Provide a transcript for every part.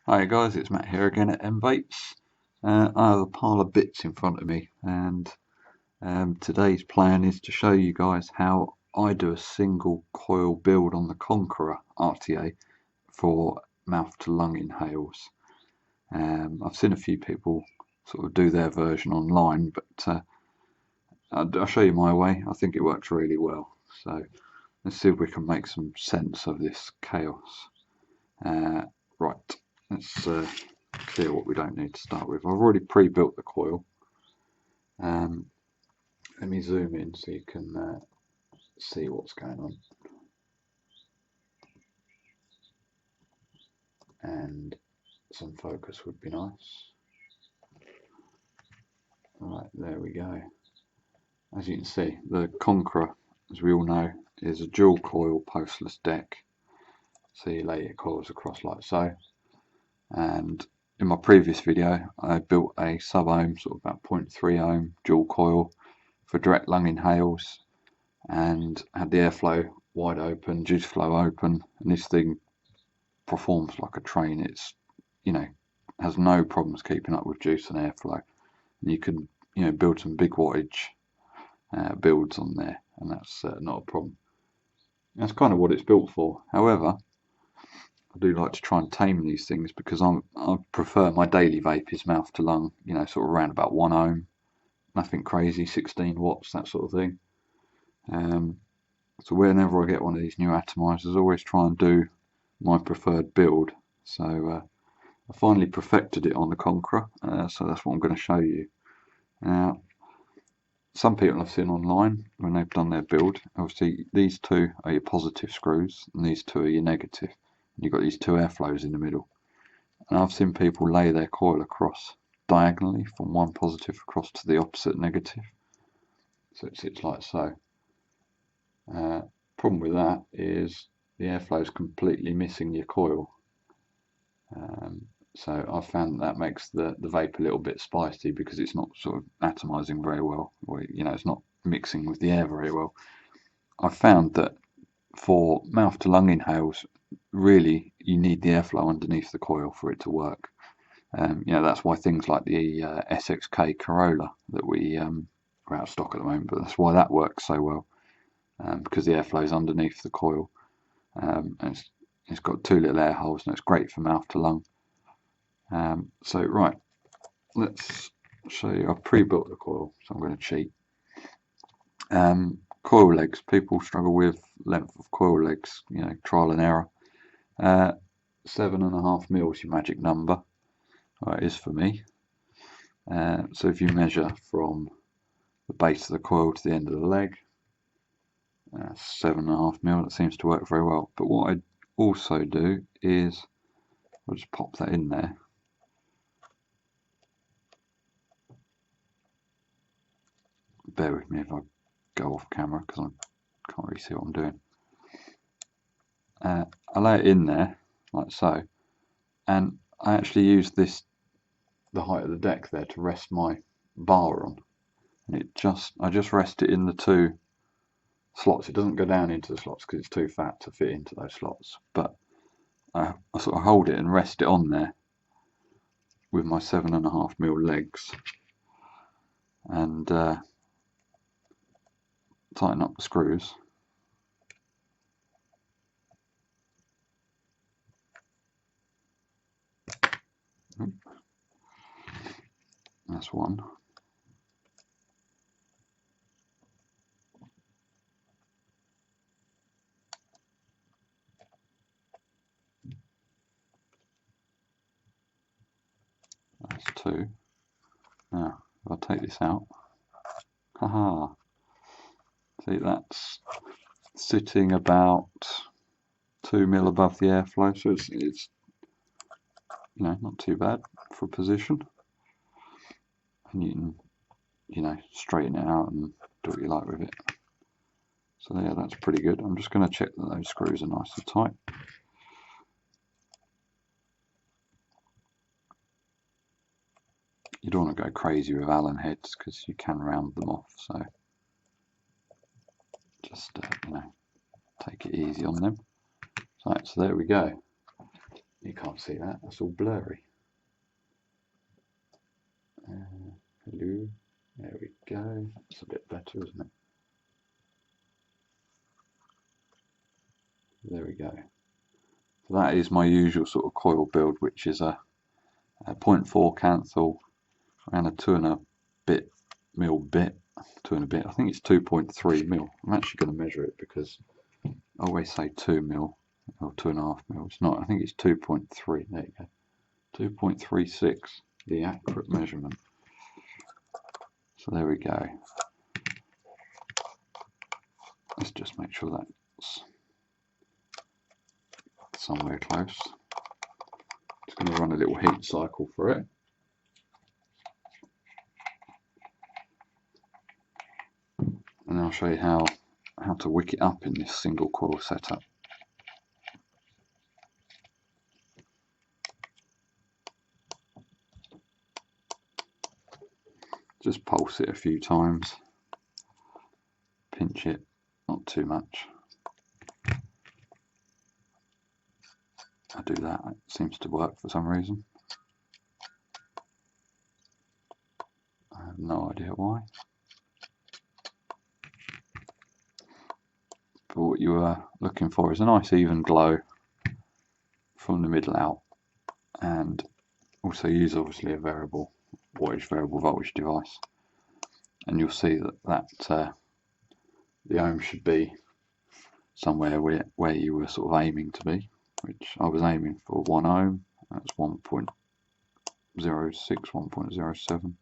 Hi guys, it's Matt here again at m-vapes. I have a pile of bits in front of me, and today's plan is to show you guys how I do a single coil build on the Conqueror RTA for mouth to lung inhales. I've seen a few people sort of do their version online, but I'll show you my way. I think it works really well. So let's see if we can make some sense of this chaos. Right, let's clear what we don't need to start with. I've already pre-built the coil. Let me zoom in so you can see what's going on. And some focus would be nice. Right, there we go. As you can see, the Conqueror, as we all know, is a dual coil postless deck. So you lay your coils across like so. And in my previous video, I built a sub-ohm, sort of about 0.3 ohm dual coil for direct lung inhales, and had the airflow wide open, juice flow open, and this thing performs like a train. It's, has no problems keeping up with juice and airflow. And you can, build some big wattage builds on there, and that's not a problem. That's kind of what it's built for. However, I do like to try and tame these things because I prefer my daily vape is mouth to lung, sort of around about 1 ohm, nothing crazy, 16 watts, that sort of thing. So whenever I get one of these new atomizers, I always try and do my preferred build. So I finally perfected it on the Conqueror, so that's what I'm going to show you. Now, some people I've seen online, when they've done their build, obviously these two are your positive screws and these two are your negative. And you've got these two airflows in the middle. And I've seen people lay their coil across diagonally from one positive across to the opposite negative. So it sits like so. Problem with that is the airflow is completely missing your coil. So I've found that makes the vape a little bit spicy because it's not sort of atomizing very well, or it's not mixing with the air very well. I've found that for mouth to lung inhales, really you need the airflow underneath the coil for it to work. That's why things like the SXK Corolla that we are out of stock at the moment, but that's why that works so well, because the airflow is underneath the coil, and it's got two little air holes, and it's great for mouth to lung. So right, let's show you. I've pre-built the coil, so I'm going to cheat. Coil legs. People struggle with length of coil legs. Trial and error. 7.5 mil is your magic number. It is for me. So if you measure from the base of the coil to the end of the leg, 7.5 mil. That seems to work very well. But what I also do is I'll just pop that in there. Bear with me if I go off camera because I can't really see what I'm doing. I lay it in there like so, and I actually use the height of the deck there to rest my bar on, and I just rest it in the two slots. It doesn't go down into the slots because it's too fat to fit into those slots, but I sort of hold it and rest it on there with my 7.5 mil legs, and tighten up the screws. That's one. That's two. Now, if I take this out, haha, see that's sitting about 2 mil above the airflow, so it's not too bad for a position. And you can, straighten it out and do what you like with it. So yeah, that's pretty good. I'm just going to check that those screws are nice and tight. You don't want to go crazy with Allen heads because you can round them off. So just take it easy on them. Right, so there we go. You can't see that, that's all blurry. Hello, there we go, that's a bit better, isn't it? There we go. So that is my usual sort of coil build, which is a 0.4 cancel and a 2.5 mil bit. 2.5. I think it's 2.3 mil. I'm actually going to measure it because I always say 2 mil or 2.5 mil. It's not. I think it's 2.3. There you go. 2.36. The accurate measurement. So there we go. Let's just make sure that's somewhere close. Just going to run a little heat cycle for it. And I'll show you how to wick it up in this single coil setup. Just pulse it a few times, pinch it, not too much. I do that, it seems to work for some reason. I have no idea why. But what you are looking for is a nice even glow from the middle out, and also use obviously a variable voltage device, and you'll see that the ohm should be somewhere where you were sort of aiming to be, which I was aiming for 1 ohm. That's 1.06, 1.07.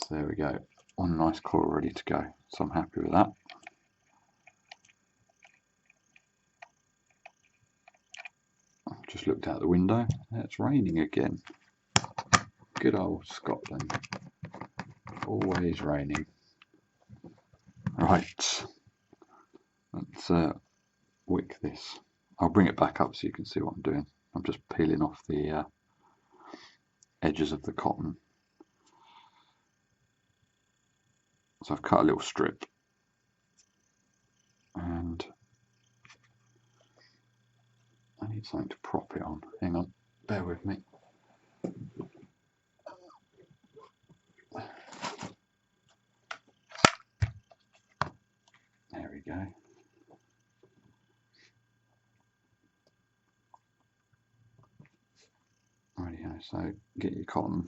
So there we go, one nice coil ready to go, so I'm happy with that. I've just looked out the window, it's raining again. Good old Scotland, always raining. Right, let's wick this. I'll bring it back up so you can see what I'm doing. I'm just peeling off the edges of the cotton. So I've cut a little strip, and I need something to prop it on. Hang on, bear with me. There we go. Rightio, so get your cotton,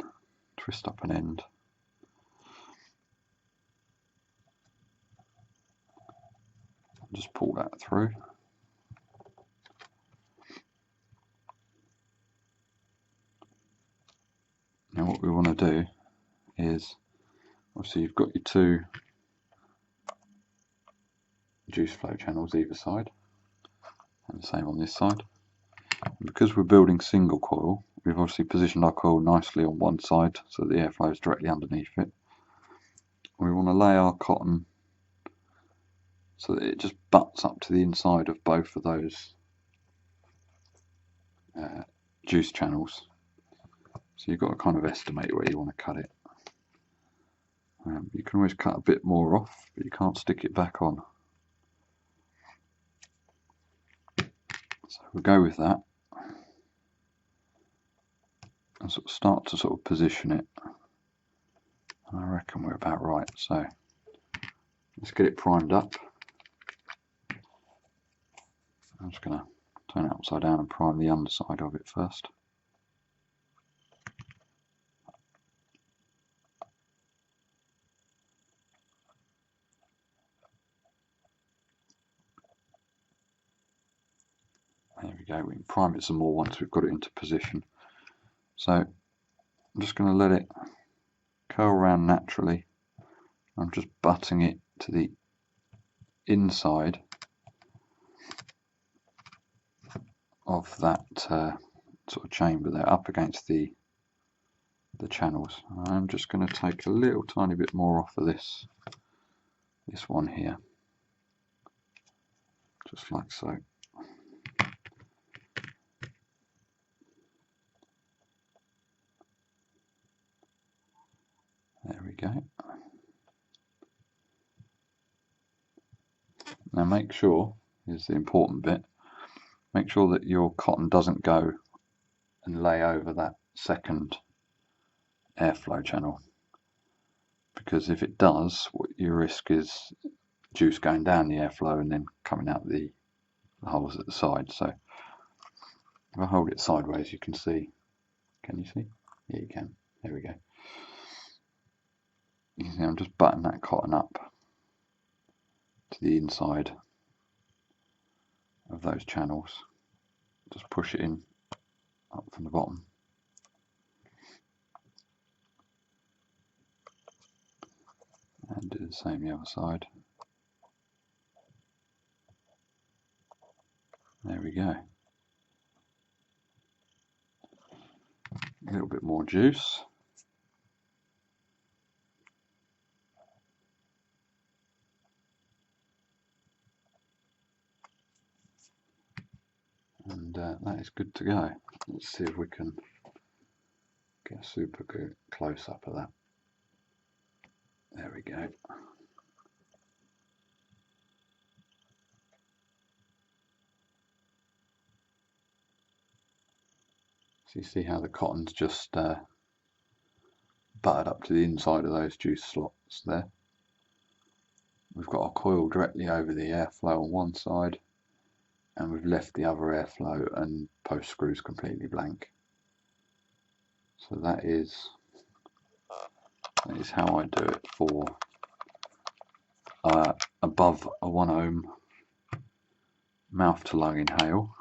twist up an end. Just pull that through. Now what we want to do is, obviously you've got your 2 juice flow channels either side, and the same on this side. And because we're building single coil, we've obviously positioned our coil nicely on one side so that the airflow is directly underneath it. We want to lay our cotton so that it just butts up to the inside of both of those juice channels. So you've got to kind of estimate where you want to cut it. You can always cut a bit more off, but you can't stick it back on. So we'll go with that and sort of start to sort of position it. And I reckon we're about right. So let's get it primed up. I'm just going to turn it upside down and prime the underside of it first. There we go, we can prime it some more once we've got it into position. So I'm just going to let it curl around naturally. I'm just butting it to the inside of that sort of chamber there, up against the channels. I'm just going to take a little tiny bit more off of this one here, just like so. There we go. Now make sure, here's the important bit, make sure that your cotton doesn't go and lay over that second airflow channel, because if it does, what you risk is juice going down the airflow and then coming out the holes at the side. So if I hold it sideways, you can see. Can you see? Yeah, you can. There we go. You can see I'm just buttoning that cotton up to the inside of those channels. Just push it in up from the bottom. And do the same the other side. There we go. A little bit more juice. And that is good to go. Let's see if we can get a super good close up of that. There we go. So you see how the cotton's just buttered up to the inside of those juice slots there. We've got our coil directly over the airflow on one side, and we've left the other airflow and post screws completely blank. So that is how I do it for above a 1 ohm mouth to lung inhale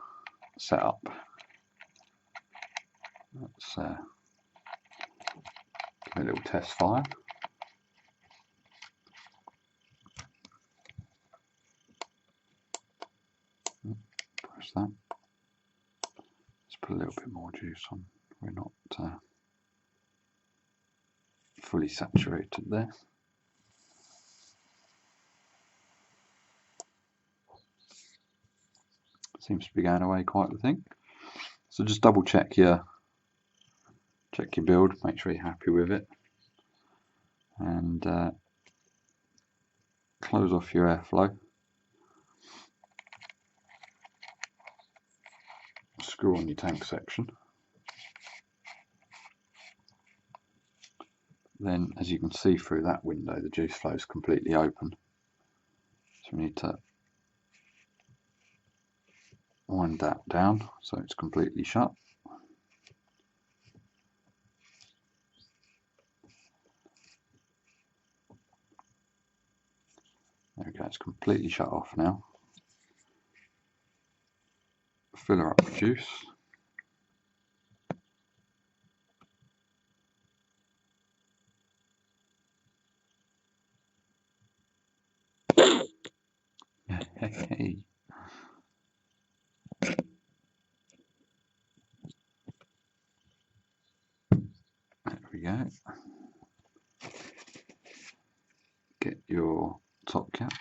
setup. Let's give it a little test fire. Press that. Let's put a little bit more juice on. We're not fully saturated there. Seems to be going away quite the thing. So just double check your build, make sure you're happy with it, and close off your airflow. Screw on your tank section. Then, as you can see through that window, the juice flow is completely open. So we need to wind that down so it's completely shut. There we go, it's completely shut off now. Fill her up with juice. Hey. There we go. Get your top cap,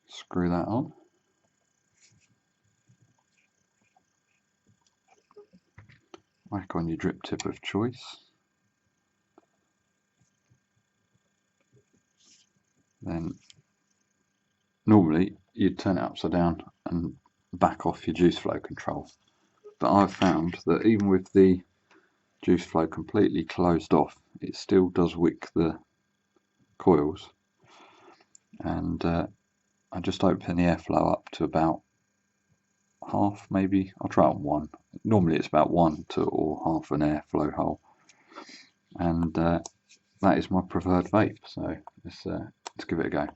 screw that on. Whack on your drip tip of choice. Then normally you'd turn it upside down and back off your juice flow control, but I've found that even with the juice flow completely closed off, it still does wick the coils, and I just open the airflow up to about half, maybe. I'll try on 1. Normally it's about 1 to or half an airflow hole, and that is my preferred vape. So let's give it a go.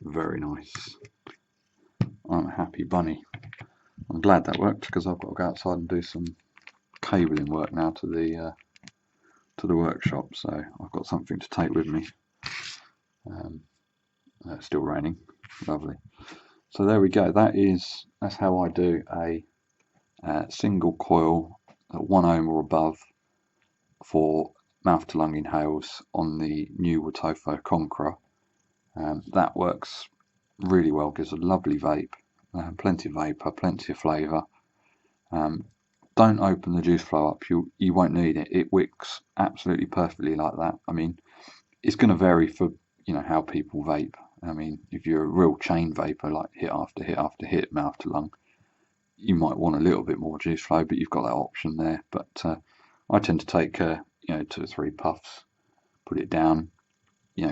Very nice. I'm a happy bunny. I'm glad that worked, because I've got to go outside and do some cabling work now to the workshop, so I've got something to take with me. It's still raining. Lovely. So there we go. That's how I do a single coil at 1 ohm or above for mouth to lung inhales on the new Wotofo Conqueror. That works really well, gives a lovely vape, plenty of vapor, plenty of flavour. don't open the juice flow up. You won't need it. It wicks absolutely perfectly like that. I mean, it's going to vary for how people vape. I mean, if you're a real chain vapor, like hit after hit after hit, mouth to lung, you might want a little bit more juice flow, but you've got that option there. But I tend to take 2 or 3 puffs, put it down,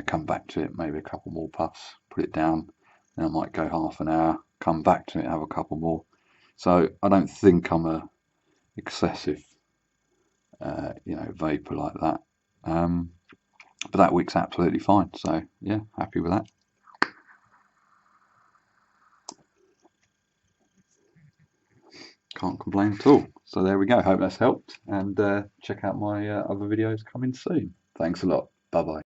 come back to it, maybe a couple more puffs, put it down. Then I might go half an hour, come back to it, have a couple more. So I don't think I'm a excessive, vapor like that. But that week's absolutely fine. So yeah, happy with that. Can't complain at all. So there we go. Hope that's helped. And check out my other videos coming soon. Thanks a lot. Bye bye.